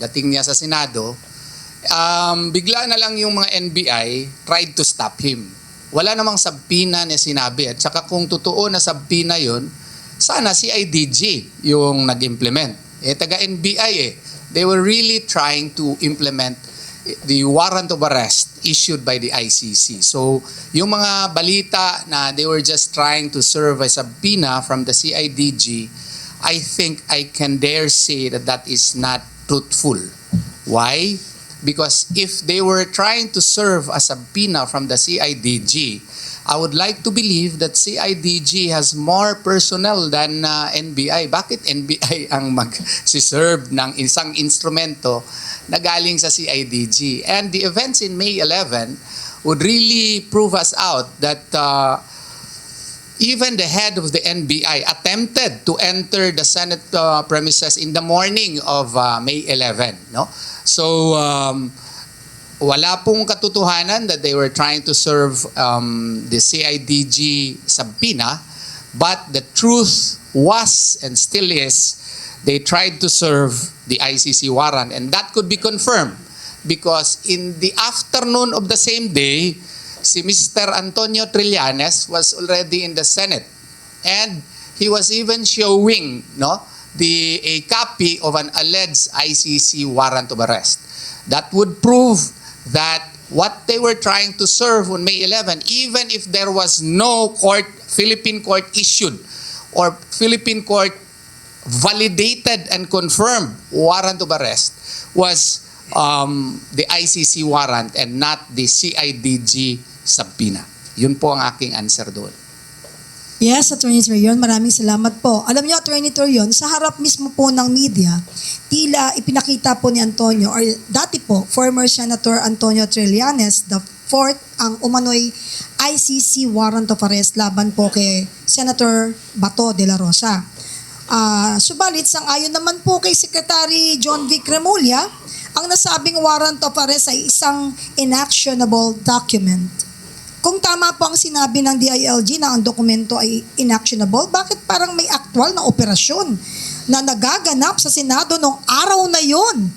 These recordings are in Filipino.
pagdating niya sa Senado, bigla na lang yung mga NBI tried to stop him. Wala namang sabpina na sinabi. At saka kung totoo na sabpina yun, sana si IDG yung nag-implement. Taga-NBI They were really trying to implement the warrant of arrest issued by the ICC. So, yung mga balita na they were just trying to serve as a subpoena from the CIDG, I think I can dare say that that is not truthful. Why? Because if they were trying to serve as a subpoena from the CIDG, I would like to believe that CIDG has more personnel than NBI. Bakit NBI ang mag-serve ng isang instrumento na galing sa CIDG? And the events in May 11 would really prove us out that even the head of the NBI attempted to enter the Senate premises in the morning of May 11. No? So, wala pong katotohanan that they were trying to serve the CIDG subpoena, but the truth was and still is they tried to serve the ICC warrant, and that could be confirmed because in the afternoon of the same day, si Mr. Antonio Trillanes was already in the Senate, and he was even showing a copy of an alleged ICC warrant of arrest. That would prove that what they were trying to serve on May 11, even if there was no Philippine court issued or Philippine court validated and confirmed warrant of arrest, was the ICC warrant and not the CIDG subpoena. Yun po ang aking answer doon. Yes, Attorney Torion, maraming salamat po. Alam niyo, Attorney Torion, sa harap mismo po ng media, tila ipinakita po ni Antonio, or dati po, former Senator Antonio Trillanes, the fourth, ang umano'y ICC warrant of arrest laban po kay Senator Bato de la Rosa. Subalit, sang-ayon naman po kay Secretary John Vic Remulla, ang nasabing warrant of arrest ay isang inactionable document. Kung tama po ang sinabi ng DILG na ang dokumento ay inactionable, bakit parang may aktual na operasyon na nagaganap sa Senado noong araw na yon?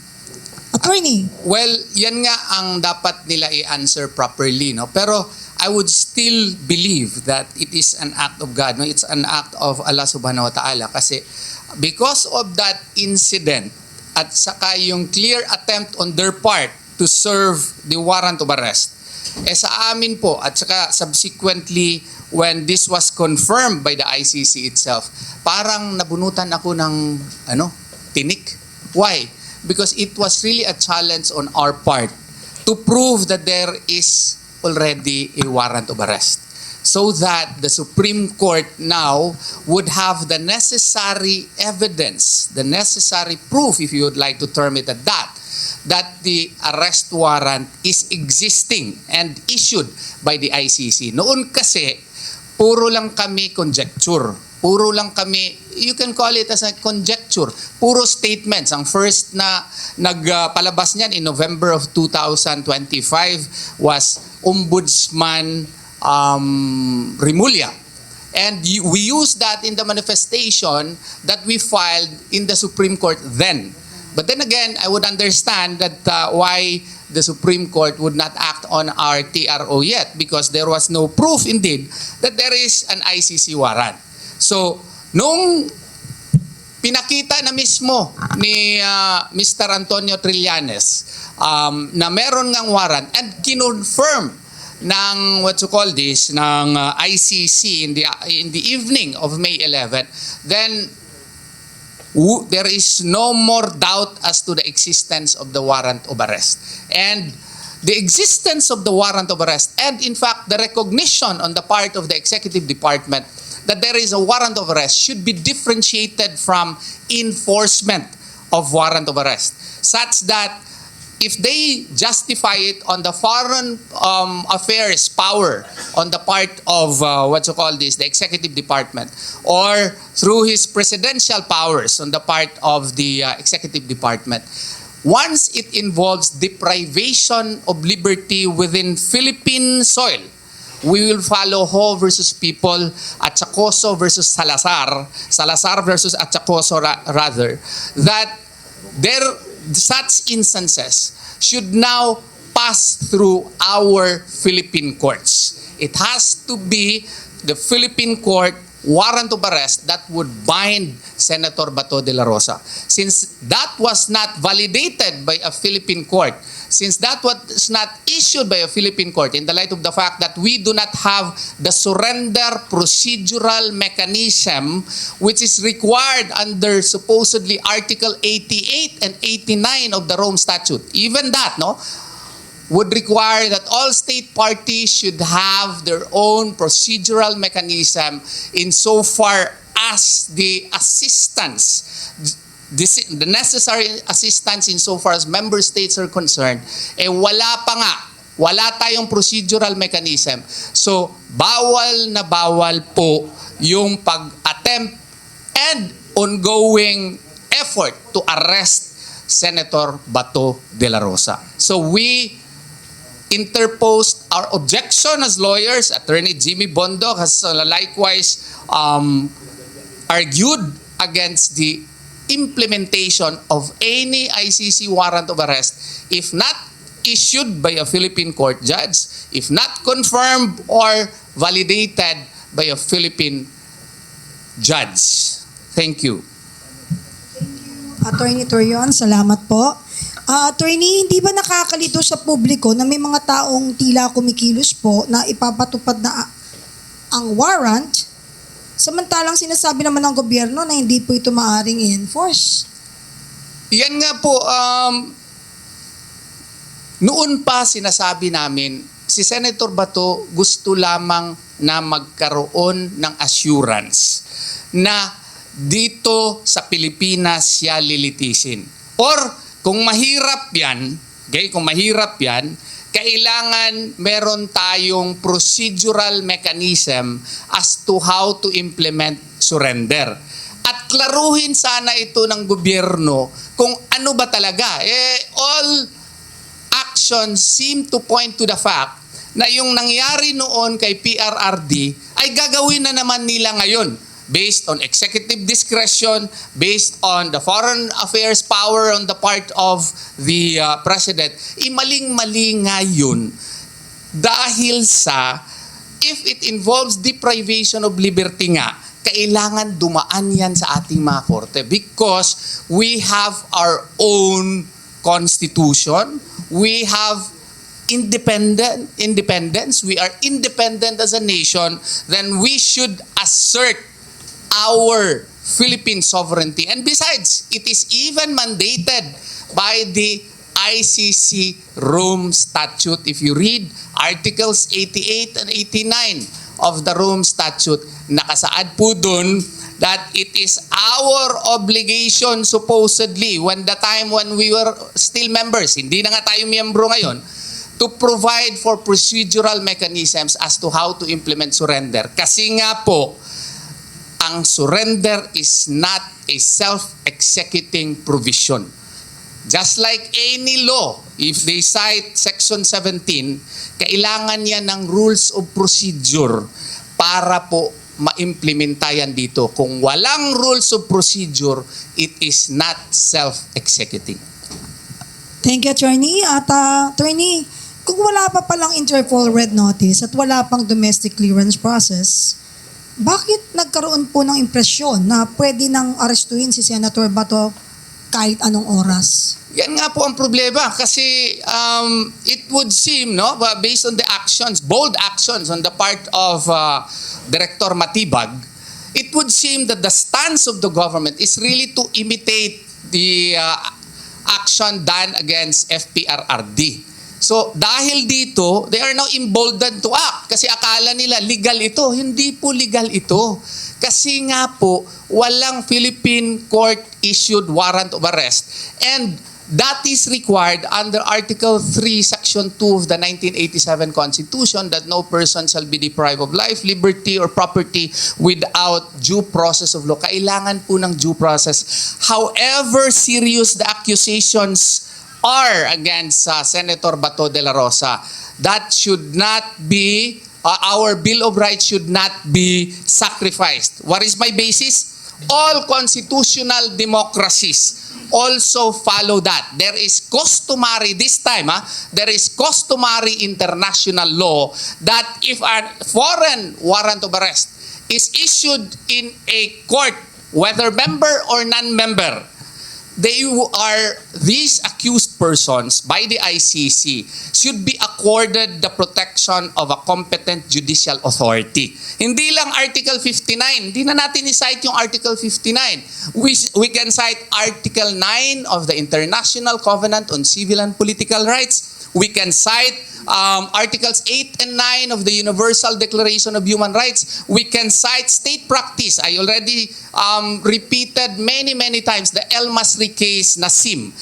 Attorney. Well, yan nga ang dapat nila i-answer properly. No? Pero I would still believe that it is an act of God. No? It's an act of Allah subhanahu wa ta'ala. Kasi because of that incident at saka yung clear attempt on their part to serve the warrant of arrest, sa amin po at saka subsequently when this was confirmed by the ICC itself, parang nabunutan ako ng tinik. Why? Because it was really a challenge on our part to prove that there is already a warrant of arrest, so that the Supreme Court now would have the necessary evidence, the necessary proof, if you would like to term it at that the arrest warrant is existing and issued by the ICC. Noon kasi, puro lang kami conjecture. Puro lang kami, you can call it as a conjecture. Puro statements. Ang first na nagpalabas niyan in November of 2025 was Ombudsman Remulla. And we used that in the manifestation that we filed in the Supreme Court then. But then again, I would understand that why the Supreme Court would not act on our TRO yet, because there was no proof indeed that there is an ICC warrant. So, nung pinakita na mismo ni Mr. Antonio Trillanes na meron ngang warrant and kinonfirm ng ng ICC in the evening of May 11, then there is no more doubt as to the existence of the warrant of arrest. And the existence of the warrant of arrest, and in fact the recognition on the part of the executive department that there is a warrant of arrest, should be differentiated from enforcement of warrant of arrest, such that if they justify it on the foreign affairs power on the part of the executive department, or through his presidential powers on the part of the executive department, once it involves deprivation of liberty within Philippine soil, we will follow Ho versus People, Achacoso versus Salazar versus Achacoso rather, that such instances should now pass through our Philippine courts. It has to be the Philippine court warrant of arrest that would bind Senator Bato de la Rosa. Since that was not validated by a Philippine court, since that was not issued by a Philippine court, in the light of the fact that we do not have the surrender procedural mechanism which is required under supposedly Article 88 and 89 of the Rome Statute, even that, no, would require that all state parties should have their own procedural mechanism insofar as the assistance, the necessary assistance insofar as member states are concerned, wala pa nga. Wala tayong procedural mechanism. So, bawal na bawal po yung pag-attempt and ongoing effort to arrest Senator Bato de la Rosa. So, we interposed our objection as lawyers. Attorney Jimmy Bondoc has likewise argued against the implementation of any ICC warrant of arrest if not issued by a Philippine court judge, if not confirmed or validated by a Philippine judge. Thank you. Attorney Torion, salamat po. Attorney, hindi ba nakakalito sa publiko na may mga taong tila kumikilos po na ipapatupad na ang warrant, samantalang sinasabi naman ng gobyerno na hindi po ito maaaring i-enforce? Yan nga po, noon pa sinasabi namin, si Senator Bato gusto lamang na magkaroon ng assurance na dito sa Pilipinas siya lilitisin. Or kung mahirap yan, okay, kung mahirap yan, kailangan meron tayong procedural mechanism as to how to implement surrender. At klaruhin sana ito ng gobyerno kung ano ba talaga. All actions seem to point to the fact na yung nangyari noon kay PRRD ay gagawin na naman nila ngayon based on executive discretion, based on the foreign affairs power on the part of the president. Maling-mali nga yun dahil sa if it involves deprivation of liberty nga, kailangan dumaan yan sa ating mga korte because we have our own constitution, we have independence, we are independent as a nation, then we should assert our Philippine sovereignty. And besides, it is even mandated by the ICC Rome Statute. If you read Articles 88 and 89 of the Rome Statute, nakasaad po dun that it is our obligation supposedly when we were still members, hindi na nga tayo miyembro ngayon, to provide for procedural mechanisms as to how to implement surrender. Kasi nga po, ang surrender is not a self-executing provision. Just like any law, if they cite Section 17, kailangan yan ng rules of procedure para po ma-implementa yan dito. Kung walang rules of procedure, it is not self-executing. Thank you, Attorney. At Attorney, kung wala pa palang Interpol Red Notice at wala pang domestic clearance process, bakit nagkaroon po ng impresyon na pwede nang arestuhin si Senator Bato kahit anong oras? Yan nga po ang problema kasi it would seem, no, based on the actions, bold actions on the part of Director Matibag, it would seem that the stance of the government is really to imitate the action done against FPRRD. So, dahil dito, they are now emboldened to act. Kasi akala nila, legal ito. Hindi po legal ito. Kasi nga po, walang Philippine court-issued warrant of arrest. And that is required under Article 3, Section 2 of the 1987 Constitution that no person shall be deprived of life, liberty, or property without due process of law. Kailangan po ng due process. However serious the accusations are against Senator Bato de la Rosa, that should not be, our Bill of Rights should not be sacrificed. What is my basis? All constitutional democracies also follow that. There is customary, this time, there is customary international law that if a foreign warrant of arrest is issued in a court, whether member or non-member, these accused persons by the ICC should be accorded the protection of a competent judicial authority. Hindi lang Article 59. Hindi na natin i-cite yung Article 59. We can cite Article 9 of the International Covenant on Civil and Political Rights. We can cite Articles 8 and 9 of the Universal Declaration of Human Rights. We can cite state practice. I already repeated many times the El Masri case Nassim.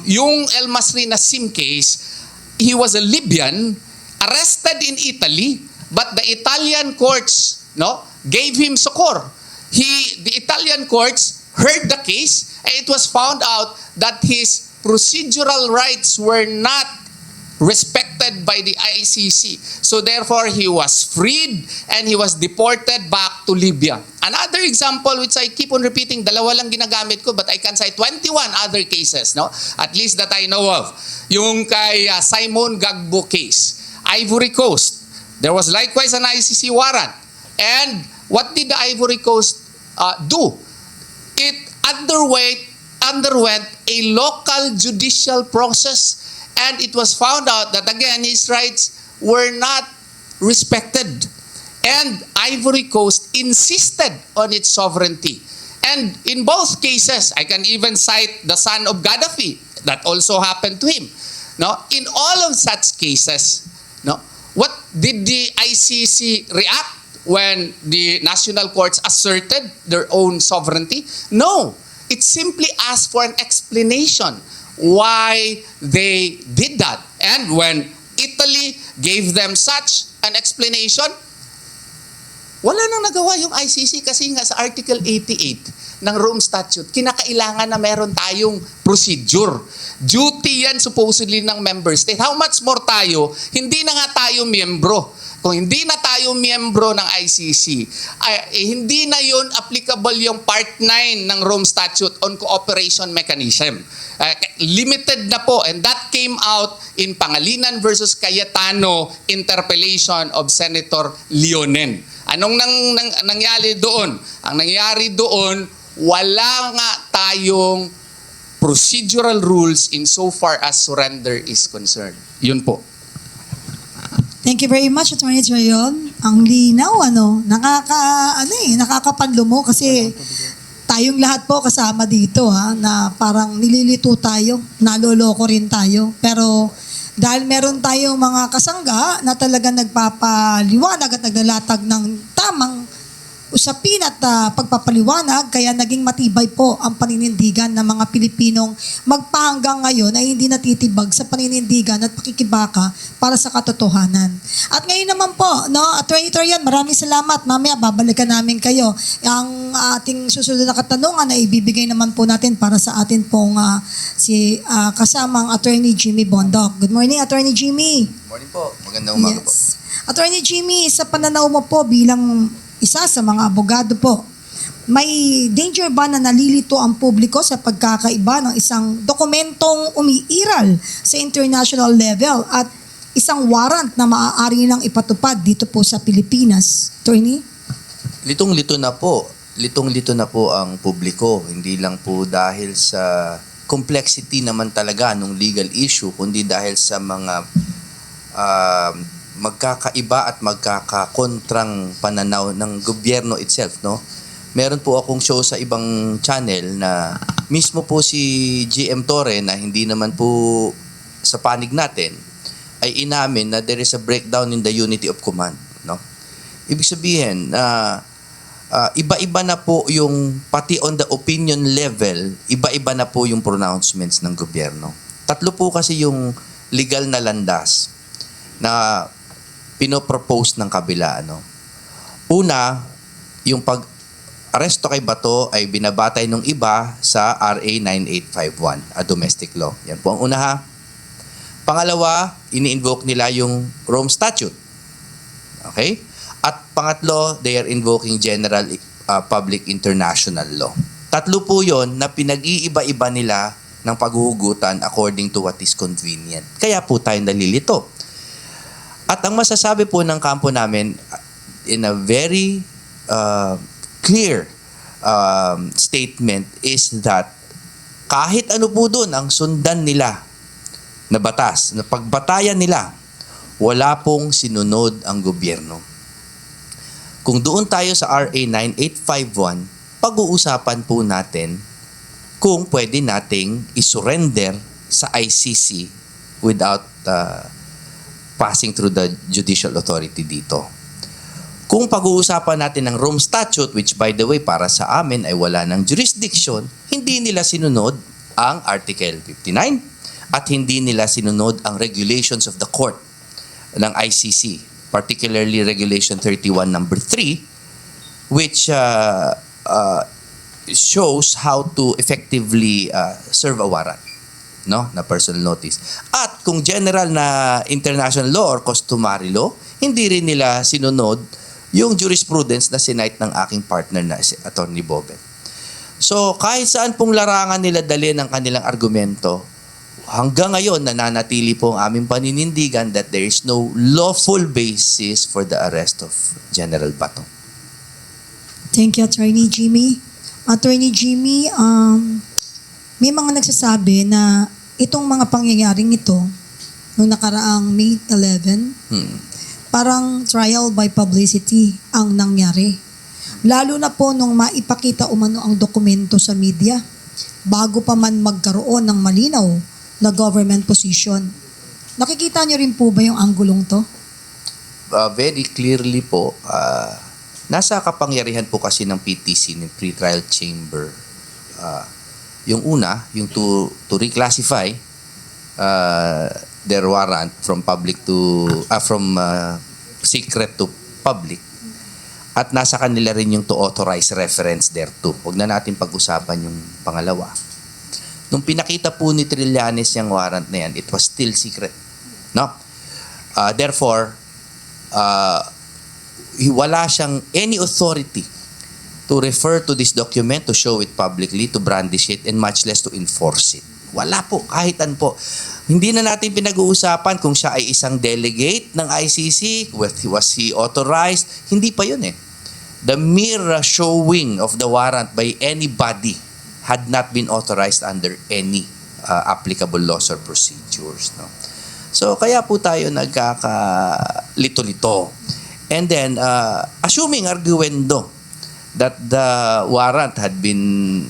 Yung El Masri Nassim case, he was a Libyan, arrested in Italy, but the Italian courts gave him succor. The Italian courts heard the case, and it was found out that his procedural rights were not respected by the ICC. So therefore, he was freed and he was deported back to Libya. Another example which I keep on repeating, dalawa lang ginagamit ko, but I can cite 21 other cases, at least that I know of. Yung kay Simon Gbagbo case, Ivory Coast. There was likewise an ICC warrant. And what did the Ivory Coast do? It underwent a local judicial process. And it was found out that, again, his rights were not respected. And Ivory Coast insisted on its sovereignty. And in both cases, I can even cite the son of Gaddafi. That also happened to him. In all of such cases, what did the ICC react when the national courts asserted their own sovereignty? No. It simply asked for an explanation why they did that. And when Italy gave them such an explanation, wala nang nagawa yung ICC kasi nga sa Article 88 ng Rome Statute, kinakailangan na meron tayong procedure. Duty yan supposedly ng member state. How much more tayo? Hindi na nga tayo miyembro. Kung hindi na tayo miyembro ng ICC, hindi na yun applicable yung Part 9 ng Rome Statute on Cooperation Mechanism. Limited na po, and that came out in Pangilinan versus Cayetano interpellation of Senator Leonen. Anong nangyari doon? Ang nangyari doon, wala nga tayong procedural rules in so far as surrender is concerned. Yun po. Thank you very much, Attorney Trayon. Ang linaw, nakakapanlo mo kasi tayong lahat po kasama dito, na parang nililito tayo, naloloko rin tayo. Pero dahil meron tayong mga kasangga na talaga nagpapaliwanag at naglalatag ng tamang usapin at pagpapaliwanag, kaya naging matibay po ang paninindigan ng mga Pilipinong magpahanggang ngayon ay hindi natitibag sa paninindigan at pakikibaka para sa katotohanan. At ngayon naman po, Attorney Trayon, maraming salamat. Mamaya babalikan namin kayo. Ang ating susunod na katanungan ay ibibigay naman po natin para sa atin pong kasamang Attorney Jimmy Bondoc. Good morning, Attorney Jimmy. Good morning po. Magandang umaga po. Attorney Jimmy, sa pananaw mo po bilang isa sa mga abogado po, may danger ba na nalilito ang publiko sa pagkakaiba ng isang dokumentong umiiral sa international level at isang warrant na maaari nang ipatupad dito po sa Pilipinas? Attorney? Litong-lito na po. Litong-lito na po ang publiko. Hindi lang po dahil sa complexity naman talaga ng legal issue, kundi dahil sa mga magkakaiba at magkakakontrang pananaw ng gobyerno itself, Meron po akong show sa ibang channel na mismo po si GM Torre na hindi naman po sa panig natin ay inamin na there is a breakdown in the unity of command, Ibig sabihin na iba-iba na po yung pati on the opinion level, iba-iba na po yung pronouncements ng gobyerno. Tatlo po kasi yung legal na landas na pinopropose ng kabila. Una, yung pag-aresto kay Bato ay binabatay ng iba sa RA 9851, a domestic law. Yan po ang una, Pangalawa, ini-invoke nila yung Rome Statute. Okay? At pangatlo, they are invoking general public international law. Tatlo po yon na pinag-iiba-iba nila ng paghuhugutan according to what is convenient. Kaya po tayo nalilito. At ang masasabi po ng kampo namin in a very clear statement is that kahit ano po doon ang sundan nila na batas, na pagbatayan nila, wala pong sinunod ang gobyerno. Kung doon tayo sa RA 9851, pag-uusapan po natin kung pwede nating isurrender sa ICC without passing through the judicial authority dito. Kung pag-uusapan natin ng Rome Statute, which by the way para sa amin ay wala ng jurisdiction, hindi nila sinunod ang Article 59 at hindi nila sinunod ang regulations of the court ng ICC, particularly Regulation 31 number 3, which shows how to effectively serve a warrant, no, na personal notice. At kung general na international law or customary law, hindi rin nila sinunod yung jurisprudence na sinite ng aking partner na si Attorney Bobet. So kahit saan pong larangan nila dali ng kanilang argumento, hanggang ngayon nananatili po ang aming paninindigan that there is no lawful basis for the arrest of General Bato. Thank you, Attorney Jimmy. Attorney Jimmy, may mga nagsasabi na itong mga pangyayaring ito, noong nakaraang May 11, parang trial by publicity ang nangyari. Lalo na po nung maipakita umano ang dokumento sa media, bago pa man magkaroon ng malinaw na government position. Nakikita niyo rin po ba yung anggulong to? Very clearly po, nasa kapangyarihan po kasi ng PTC, ng pre-trial chamber. Yung una, yung to reclassify their warrant from public to from secret to public. At nasa kanila rin yung to authorize reference thereto. Huwag na natin pag-usapan yung pangalawa. Nung pinakita po ni Trillanes yung warrant na yan, it was still secret. No? Therefore, wala siyang any authority to refer to this document, to show it publicly, to brandish it, and much less to enforce it. Wala po, kahitan po. Hindi na natin pinag-uusapan kung siya ay isang delegate ng ICC, was he authorized, hindi pa yun eh. The mere showing of the warrant by anybody had not been authorized under any applicable laws or procedures. No? So, kaya po tayo nagkakalito-lito. And then, assuming arguendo that the warrant had been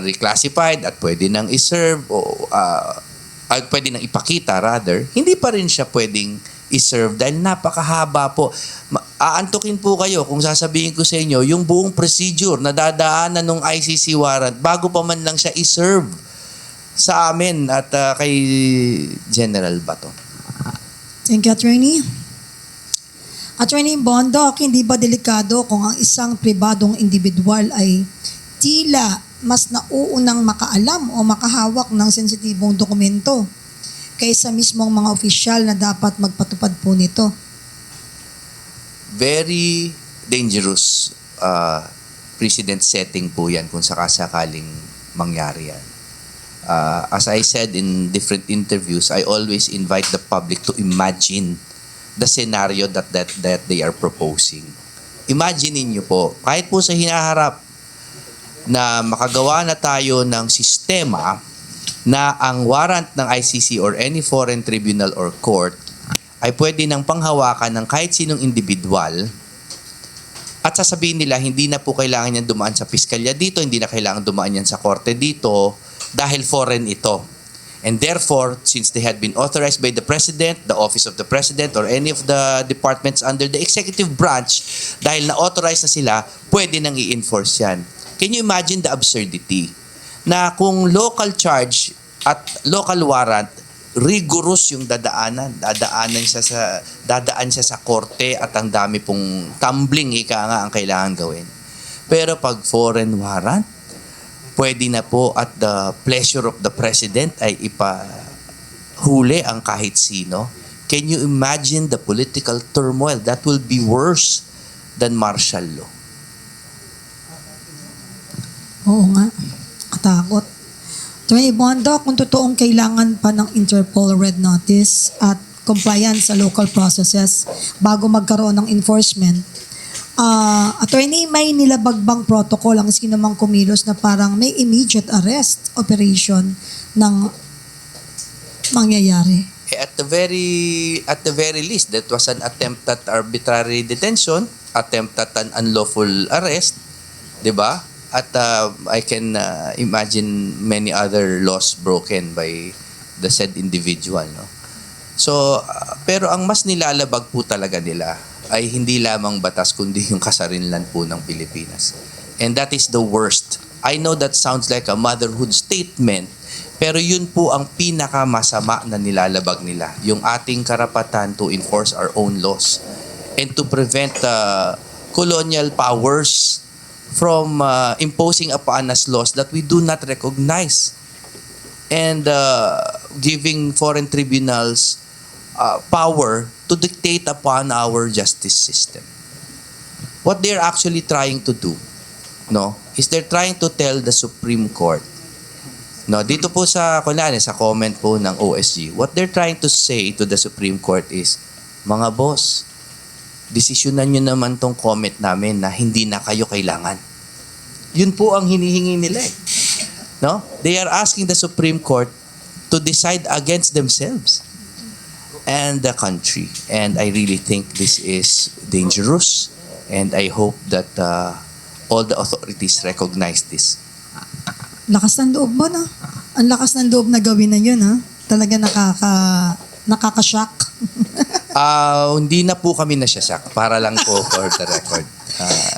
reclassified at pwede nang iserve o pwede nang ipakita rather, hindi pa rin siya pwedeng iserve dahil napakahaba po. Aantukin po kayo kung sasabihin ko sa inyo yung buong procedure na dadaanan ng ICC warrant bago pa man lang siya iserve sa amin at kay General Bato. Thank you, Attorney. Attorney Bondok, hindi ba delikado kung ang isang pribadong individual ay tila mas nauunang makaalam o makahawak ng sensitibong dokumento kaysa mismong mga opisyal na dapat magpatupad po nito? Very dangerous precedent setting po yan kung sakasakaling mangyari yan. As I said in different interviews, I always invite the public to imagine the scenario that they are proposing. Imagine niyo po, kahit po sa hinaharap na makagawa na tayo ng sistema na ang warrant ng ICC or any foreign tribunal or court ay pwede nang panghawakan ng kahit sinong individual at sasabihin nila hindi na po kailangan yan dumaan sa piskalya dito, hindi na kailangan dumaan yan sa korte dito dahil foreign ito. And therefore, since they had been authorized by the President, the Office of the President, or any of the departments under the executive branch, dahil na-authorize na sila, pwede nang i-enforce yan. Can you imagine the absurdity? Na kung local charge at local warrant, rigorous yung dadaan siya sa korte at ang dami pong tumbling ika nga ang kailangan gawin. Pero pag foreign warrant, pwede na po at the pleasure of the President ay ipahuli ang kahit sino. Can you imagine the political turmoil? That will be worse than martial law. Oo nga. Katakot. Attorney Bondo, kung totoong kailangan pa ng Interpol Red Notice at compliance sa local processes bago magkaroon ng enforcement, attorney, may nilabag bang protocol ang sino mang kumilos na parang may immediate arrest operation ng mangyayari? At the very least, that was an attempt at arbitrary detention, attempt at an unlawful arrest, 'di ba? At I can imagine many other laws broken by the said individual, no? So, pero ang mas nilalabag po talaga nila ay hindi lamang batas kundi yung kasarinlan po ng Pilipinas. And that is the worst. I know that sounds like a motherhood statement, pero yun po ang pinakamasama na nilalabag nila, yung ating karapatan to enforce our own laws and to prevent colonial powers from imposing upon us laws that we do not recognize and giving foreign tribunals power to dictate upon our justice system. What they're actually trying to do, no, is they're trying to tell the Supreme Court, no, dito po sa comment po ng OSG, what they're trying to say to the Supreme Court is, mga boss, desisyonan nyo naman tong comment namin na hindi na kayo kailangan. Yun po ang hinihingi nila eh. No? They are asking the Supreme Court to decide against themselves and the country. And I really think this is dangerous, and I hope that all the authorities recognize this. Lakas ng loob mo, no? Ang lakas ng loob na gawin na yun, ha? Talaga nakaka-shock. Hindi na po kami nasyasak, para lang po for the record.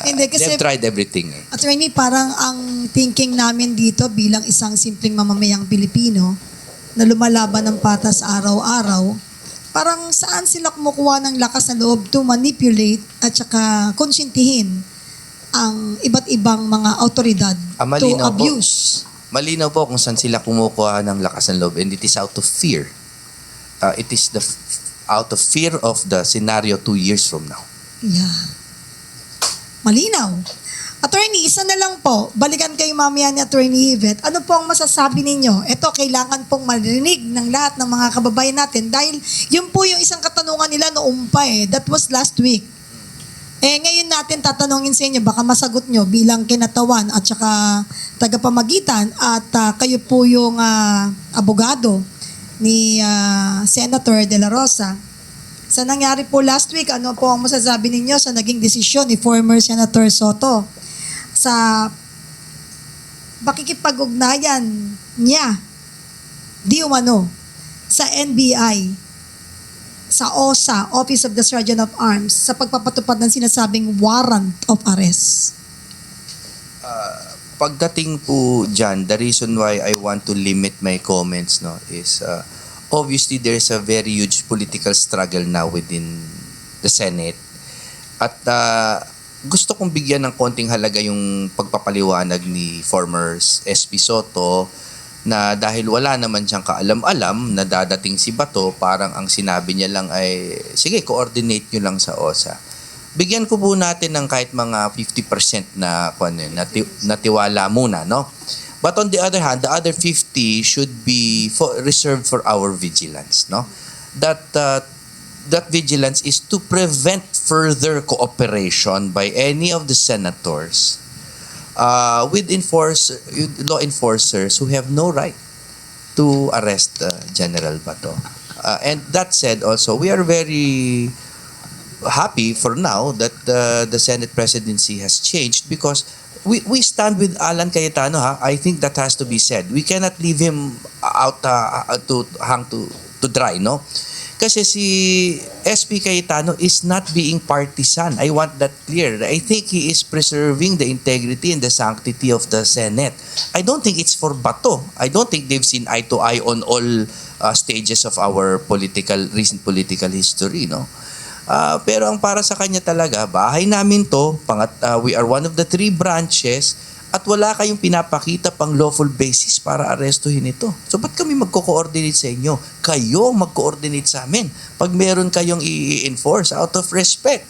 Hindi, kasi they've tried everything. Eh. Attorney, parang ang thinking namin dito bilang isang simpleng mamamayang Pilipino na lumalaban ng patas araw-araw, parang saan sila kumukuha ng lakas ng loob to manipulate at saka konsintihin ang iba't ibang mga autoridad to malinaw abuse. Malinaw po kung saan sila kumukuha ng lakas ng loob, and it is out of fear. It is out of fear of the scenario 2 years from now. Yeah. Malinaw. Attorney, isa na lang po. Balikan kayo mamaya ni Attorney Yvette. Ano po ang masasabi ninyo? Ito, kailangan pong marinig ng lahat ng mga kababayan natin dahil yun po yung isang katanungan nila noong pa eh. That was last week. Ngayon natin tatanungin sa inyo, baka masagot nyo bilang kinatawan at saka tagapamagitan at kayo po yung abogado ni Senator De La Rosa. Sa nangyari po last week, ano po ang masasabi ninyo sa naging desisyon ni former Senator Soto sa pakikipag-ugnayan niya di umano sa NBI, sa OSA, Office of the Sergeant of Arms, sa pagpapatupad ng sinasabing warrant of arrest? Pagdating po dyan, the reason why I want to limit my comments, no, is obviously there's a very huge political struggle now within the Senate. At gusto kong bigyan ng konting halaga yung pagpapaliwanag ni former SP Soto na dahil wala naman siyang kaalam-alam na dadating si Bato, parang ang sinabi niya lang ay, sige, coordinate nyo lang sa OSA. Bigyan ko po natin ng kahit mga 50% na tiwala muna, no? But on the other hand, the other 50 should be reserved for our vigilance, no? That vigilance is to prevent further cooperation by any of the senators with law enforcers who have no right to arrest General Bato. And that said, also, we are very happy for now that the Senate presidency has changed because we stand with Alan Cayetano, ha. I think that has to be said. We cannot leave him out to hang to dry, no? Kasi si SP Cayetano is not being partisan. I want that clear. I think he is preserving the integrity and the sanctity of the Senate. I don't think it's for Bato. I don't think they've seen eye to eye on all stages of our recent political history, no? Pero ang para sa kanya talaga, bahay namin to, we are one of the 3 branches at wala kayong pinapakita pang lawful basis para arestuhin ito. So ba't kami magko-coordinate sa inyo? Kayo mag-coordinate sa amin pag meron kayong i-enforce out of respect.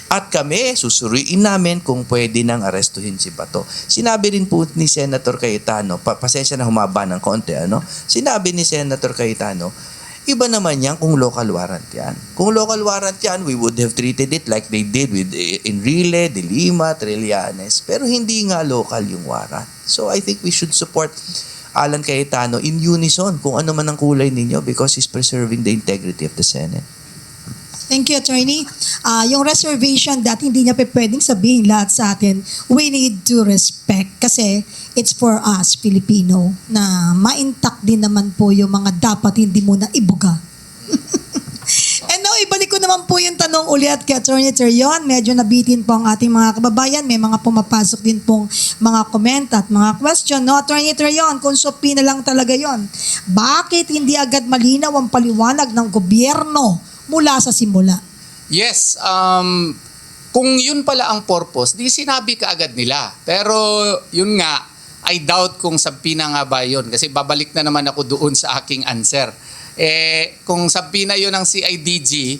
At kami, susuriin namin kung pwede nang arestuhin si Bato. Sinabi rin po ni Senator Cayetano, pasensya na humaba ng konti, Sinabi ni Senator Cayetano, iba naman yan kung local warrant yan. Kung local warrant yan, we would have treated it like they did with Enrile, De Lima, Trillanes. Pero hindi nga local yung warrant. So I think we should support Alan Cayetano in unison kung ano man ang kulay ninyo because he's preserving the integrity of the Senate. Thank you, Attorney. Yung reservation that hindi niya pwedeng sabihin lahat sa atin, we need to respect kasi it's for us, Filipino, na ma-intact din naman po yung mga dapat hindi mo na ibuga. And now, ibalik ko naman po yung tanong ulit kay Attorney Terion. Medyo nabitin po ang ating mga kababayan. May mga pumapasok din pong mga comment at mga question. No, Attorney Terion, kung subpoena lang talaga yon, bakit hindi agad malinaw ang paliwanag ng gobyerno mula sa simula? Yes, kung yun pala ang purpose, di sinabi ka agad nila. Pero yun nga, I doubt kung subpoena nga ba yun. Kasi babalik na naman ako doon sa aking answer. Kung subpoena yun ng CIDG,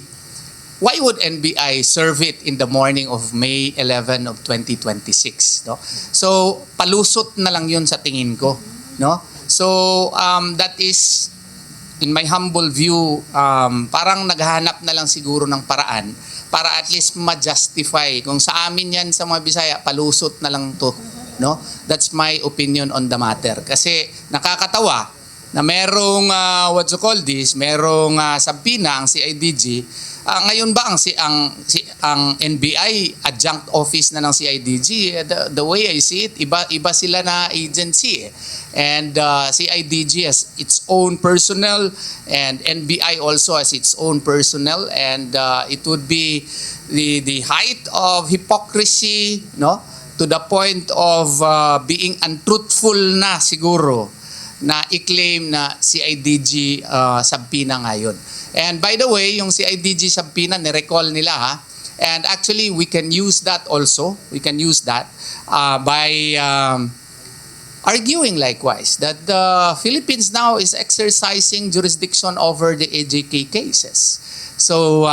why would NBI serve it in the morning of May 11 of 2026? No? So, palusot na lang yun sa tingin ko. No? So, that is, in my humble view, parang naghahanap na lang siguro ng paraan para at least ma-justify. Kung sa amin yan sa mga Bisaya, palusot na lang to. No? That's my opinion on the matter. Kasi nakakatawa na merong, merong subpoena ang CIDG. Ngayon ba ang NBI adjunct office na ng CIDG? The way I see it, iba sila na agency. And CIDG has its own personnel and NBI also has its own personnel, and it would be the height of hypocrisy, no, to the point of being untruthful na siguro na i-claim na CIDG subpoena ngayon. And by the way, yung CIDG subpoena, ni-recall nila ha. And actually, we can use that also. We can use that by arguing likewise that the Philippines now is exercising jurisdiction over the AJK cases. So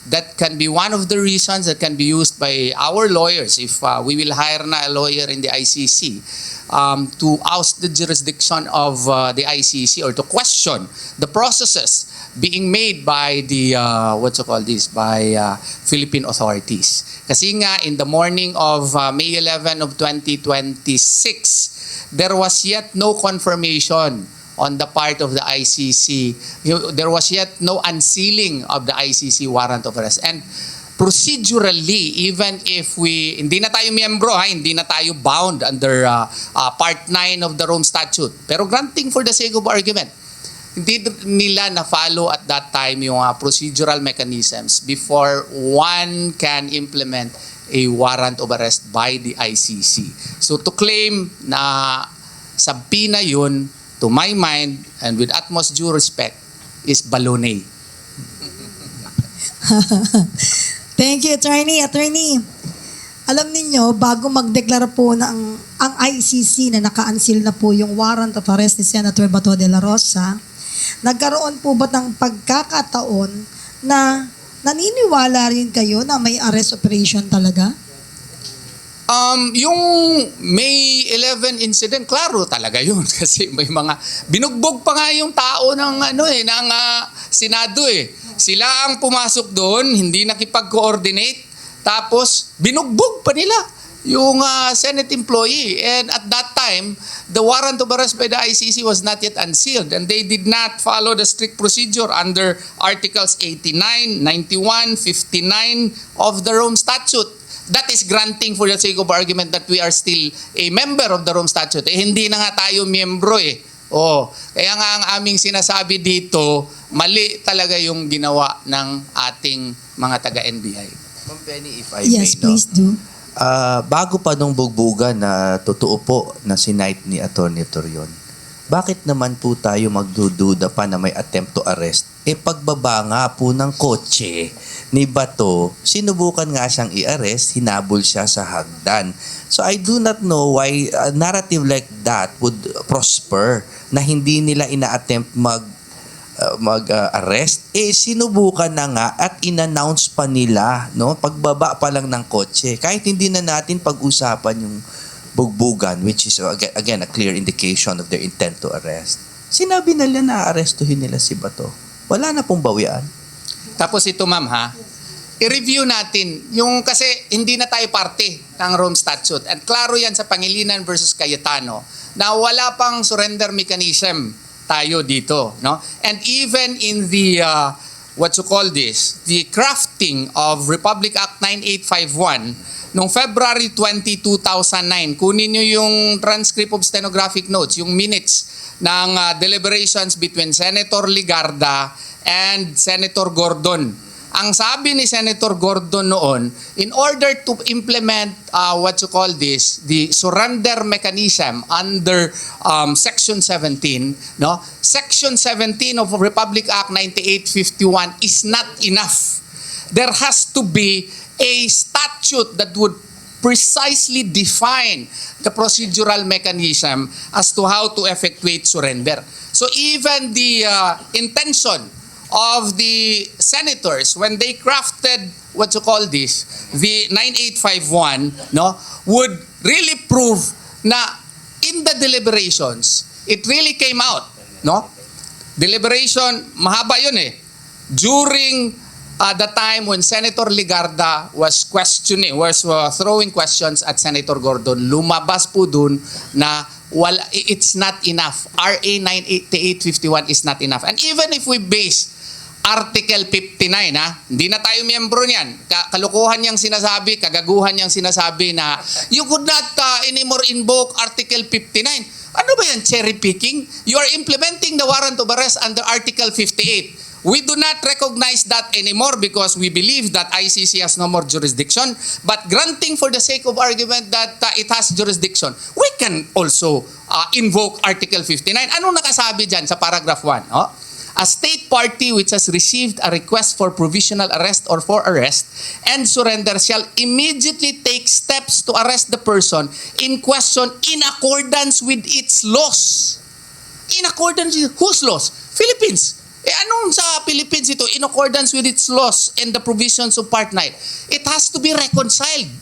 that can be one of the reasons that can be used by our lawyers if we will hire na a lawyer in the ICC to oust the jurisdiction of the ICC or to question the processes being made by the by Philippine authorities. Kasi nga in the morning of May 11 of 2026, there was yet no confirmation on the part of the ICC. There was yet no unsealing of the ICC warrant of arrest. And procedurally, even if hindi na tayo miyembro, hindi na tayo bound under Part 9 of the Rome Statute. Pero granting for the sake of argument, hindi nila na-follow at that time yung procedural mechanisms before one can implement a warrant of arrest by the ICC. So to claim na subpoena yun, to my mind, and with utmost due respect, is baloney. Thank you, Attorney. Attorney, alam ninyo, bago magdeklara po ang ICC na naka-unseal na po yung warrant of arrest ni Senator Bato de la Rosa, nagkaroon po ba ng pagkakataon na naniniwala rin kayo na may arrest operation talaga? Yung May 11 incident, klaro talaga yun kasi may mga binugbog pa nga yung tao ng Senado eh. Sila ang pumasok doon, hindi nakipag-coordinate, tapos binugbog pa nila yung Senate employee. And at that time, the warrant of arrest by the ICC was not yet unsealed and they did not follow the strict procedure under Articles 89, 91, 59 of the Rome Statute. That is granting for the sake of argument that we are still a member of the Rome Statute. Hindi na nga tayo miyembro eh. Kaya nga ang aming sinasabi dito, mali talaga yung ginawa ng ating mga taga-NBI. Ma'am Penny, if I Yes, may, please do. bago pa nung bugbugan na totoo po na sinight ni Attorney Torion, bakit naman po tayo magdududa pa na may attempt to arrest? Pagbaba nga po ng kotse ni Bato, sinubukan nga siyang i-arrest, hinabol siya sa hagdan. So I do not know why a narrative like that would prosper na hindi nila ina-attempt mag-arrest, sinubukan na nga at in-announce pa nila, no? Pagbaba pa lang ng kotse. Kahit hindi na natin pag-usapan yung bugbugan, which is again a clear indication of their intent to arrest. Sinabi nila na arestuhin nila si Bato. Wala na pong bawian. Tapos ito ma'am ha, i-review natin yung kasi hindi na tayo parte ng Rome Statute. At klaro yan sa Pangilinan versus Cayetano na wala pang surrender mechanism tayo dito, no? And even in the the crafting of Republic Act 9851 noong February 20, 2009, kunin nyo yung transcript of stenographic notes, yung minutes ng deliberations between Senator Ligarda and Senator Gordon. Ang sabi ni Senator Gordon noon, in order to implement the surrender mechanism under Section 17, no? Section 17 of Republic Act 9851 is not enough. There has to be a statute that would precisely define the procedural mechanism as to how to effectuate surrender. So even the intention of the senators when they crafted the 9851, no, would really prove na in the deliberations it really came out, no? Deliberation mahaba yun during the time when Senator Ligarda was throwing questions at Senator Gordon, lumabas po dun na it's not enough. RA 9851 is not enough. And even if we base Article 59, hindi na tayo miyembro niyan. Kalukuhan niyang sinasabi, kagaguhan niyang sinasabi na you could not anymore invoke Article 59. Ano ba yan, cherry picking? You are implementing the warrant of arrest under Article 58. We do not recognize that anymore because we believe that ICC has no more jurisdiction. But granting for the sake of argument that it has jurisdiction, we can also invoke Article 59. Anong nakasabi dyan sa paragraph 1? Oh? A state party which has received a request for provisional arrest or for arrest and surrender shall immediately take steps to arrest the person in question in accordance with its laws. In accordance with whose laws? Philippines. Anong sa Philippines ito? In accordance with its laws and the provisions of Part 9. It has to be reconciled.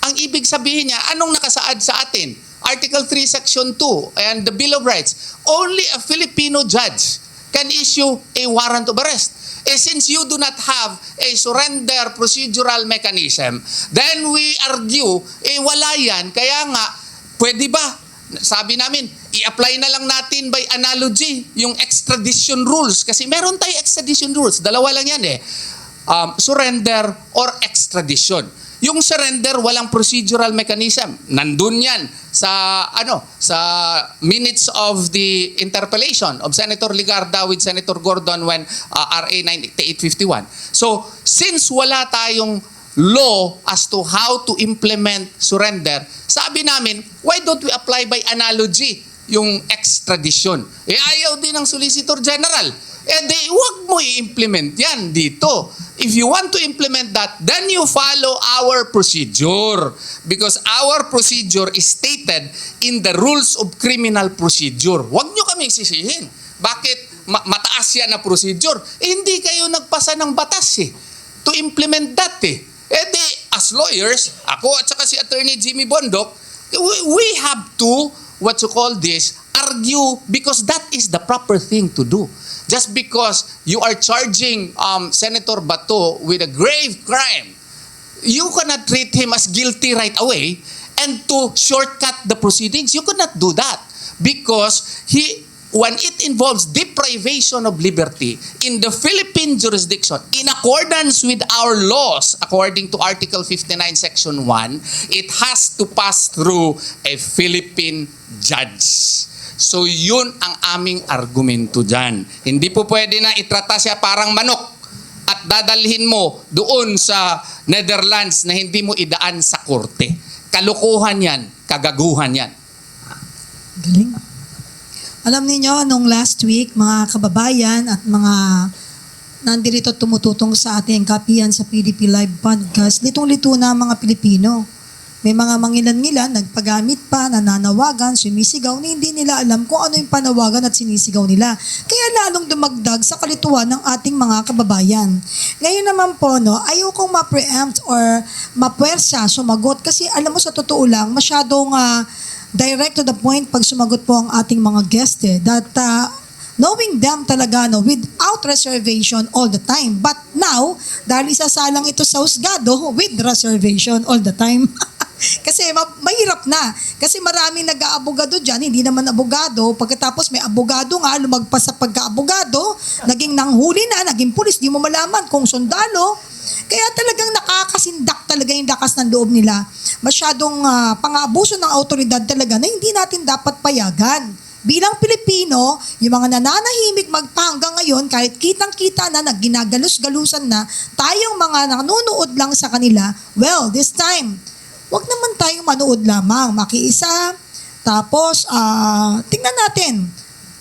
Ang ibig sabihin niya, anong nakasaad sa atin? Article 3, Section 2 and the Bill of Rights. Only a Filipino judge can issue a warrant of arrest. Since you do not have a surrender procedural mechanism, then we argue, wala yan. Kaya nga, pwede ba? Sabi namin, i-apply na lang natin by analogy yung extradition rules. Kasi meron tayo extradition rules. Dalawa lang yan surrender or extradition. Yung surrender, walang procedural mechanism. Nandun yan sa minutes of the interpellation of Senator Ligarda with Senator Gordon when RA 9851. So, since wala tayong law as to how to implement surrender, sabi namin, why don't we apply by analogy yung extradition? Ayaw din ng Solicitor General. Wag mo i-implement yan dito. If you want to implement that, then you follow our procedure. Because our procedure is stated in the rules of criminal procedure. Wag nyo kaming sisihin. Bakit mataas yan na procedure? Hindi kayo nagpasa ng batas to implement that as lawyers, ako at saka si Attorney Jimmy Bondoc, we have to, argue because that is the proper thing to do. Just because you are charging Senator Bato with a grave crime, you cannot treat him as guilty right away and to shortcut the proceedings. You cannot do that because when it involves deprivation of liberty in the Philippine jurisdiction, in accordance with our laws, according to Article 59, Section 1, it has to pass through a Philippine judge. So yun ang aming argumento dyan. Hindi po pwede na itrata siya parang manok at dadalhin mo doon sa Netherlands na hindi mo idaan sa korte. Kalukuhan yan, kagaguhan yan. Galing. Alam niyo nung last week, mga kababayan at mga nandito tumututong sa ating kapihan sa PDP Live Podcast, litong-lito na mga Pilipino. May mga mangilan-ngilan, nagpagamit pa, nananawagan, sumisigaw, na hindi nila alam kung ano yung panawagan at sinisigaw nila. Kaya lalong dumagdag sa kalituhan ng ating mga kababayan. Ngayon naman po, no, ayaw kong ma-preempt or mapuwersa, sumagot. Kasi alam mo, sa totoo lang, masyadong direct to the point pag sumagot po ang ating mga guest. That knowing them talaga, no, without reservation all the time. But now, dahil isasalang ito sa husgado, with reservation all the time. Kasi mahirap na. Kasi maraming nag-aabogado dyan, hindi naman abogado. Pagkatapos may abogado nga, lumagpas sa pagka-abogado, naging nanghuli na, naging pulis, di mo malaman kung sundalo. Kaya talagang nakakasindak talaga yung lakas ng loob nila. Masyadong pang-abuso ng autoridad talaga na hindi natin dapat payagan. Bilang Pilipino, yung mga nananahimik magpahanggang ngayon, kahit kitang-kita na, ginagalos-galusan na, tayong mga nanonood lang sa kanila, well, this time, wag naman tayong manood lamang, makiisa, tapos tingnan natin.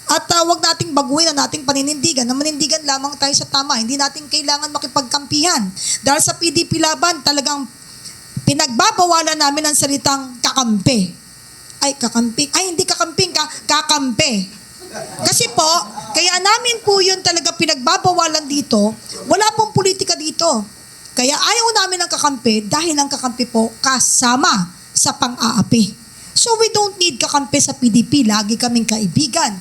At wag nating baguhin ang ating paninindigan, na manindigan lamang tayo sa tama. Hindi natin kailangan makipagkampihan. Dahil sa PDP Laban, talagang pinagbabawalan namin ang salitang kakampi. Hindi kakamping, kakampi. Kasi po, kaya namin po yun talaga pinagbabawalan dito, wala pong politika dito. Kaya ayaw namin ng kakampi dahil ang kakampi po kasama sa pang-aapi. So we don't need kakampi sa PDP. Lagi kaming kaibigan.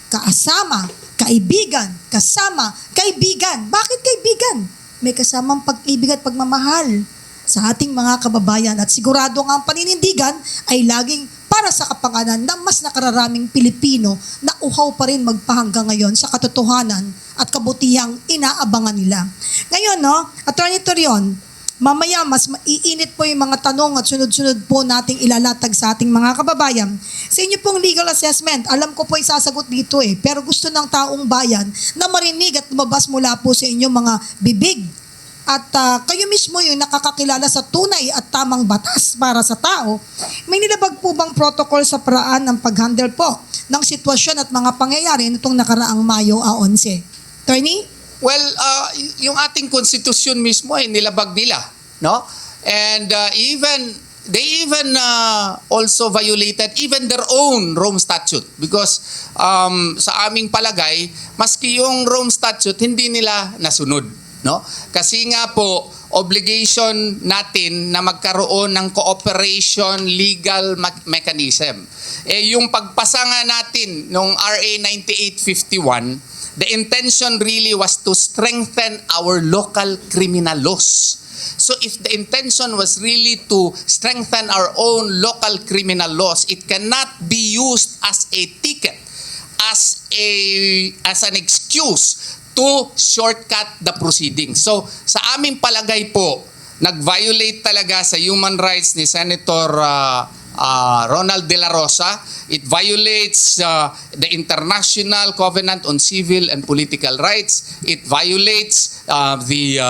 Kaasama, kaibigan, kasama, kaibigan. Bakit kaibigan? May kasamang pag-ibig at pagmamahal sa ating mga kababayan. At sigurado nga ang paninindigan ay laging para sa kapanganan na mas nakararaming Pilipino na uhaw pa rin magpahanggang ngayon sa katotohanan at kabutihang inaabangan nila. Ngayon, no, Attorney Torion, mamaya mas maiinit po yung mga tanong at sunod-sunod po nating ilalatag sa ating mga kababayan. Sa inyo pong legal assessment, alam ko po isasagot dito pero gusto ng taong bayan na marinig at lumabas mula po sa inyong mga bibig. At kayo mismo yung nakakakilala sa tunay at tamang batas para sa tao, may nilabag po bang protocol sa paraan ng pag-handle po ng sitwasyon at mga pangyayari nitong nakaraang Mayo 11? Attorney? Well, yung ating konstitusyon mismo ay nilabag nila, no? And they even also violated even their own Rome Statute because sa aming palagay, maski yung Rome Statute hindi nila nasunod. No? Kasi nga po, obligation natin na magkaroon ng cooperation legal mechanism. Yung pagpasa nga natin nung RA 9851, the intention really was to strengthen our local criminal laws. So if the intention was really to strengthen our own local criminal laws, it cannot be used as a ticket, as an excuse to shortcut the proceedings. So, sa aming palagay po, nag-violate talaga sa human rights ni Senator Ronald De La Rosa. It violates the International Covenant on Civil and Political Rights. It violates the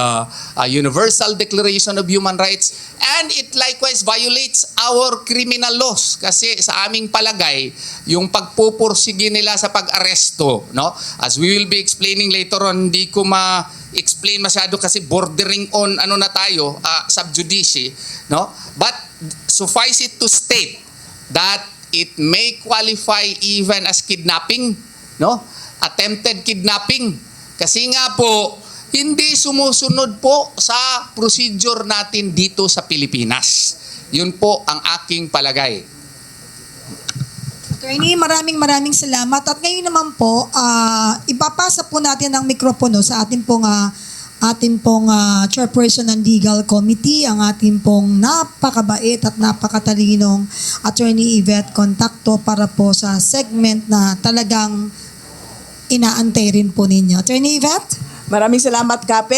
Universal Declaration of Human Rights. And it likewise violates our criminal laws. Kasi sa aming palagay, yung pagpupursige nila sa pag-aresto, no? As we will be explaining later on, hindi ko ma-explain masyado kasi bordering on na tayo, sub judice, no? But suffice it to state that it may qualify even as kidnapping, no? Attempted kidnapping. Kasi nga po, hindi sumusunod po sa procedure natin dito sa Pilipinas. Yun po ang aking palagay. Attorney, maraming salamat. At ngayon naman po, ipapasa po natin ang mikropono sa ating pong chairperson ng Legal Committee, ang ating pong napakabait at napakatalinong Attorney Yvette Contacto para po sa segment na talagang inaantay rin po ninyo. Attorney Yvette? Maraming salamat, Kape.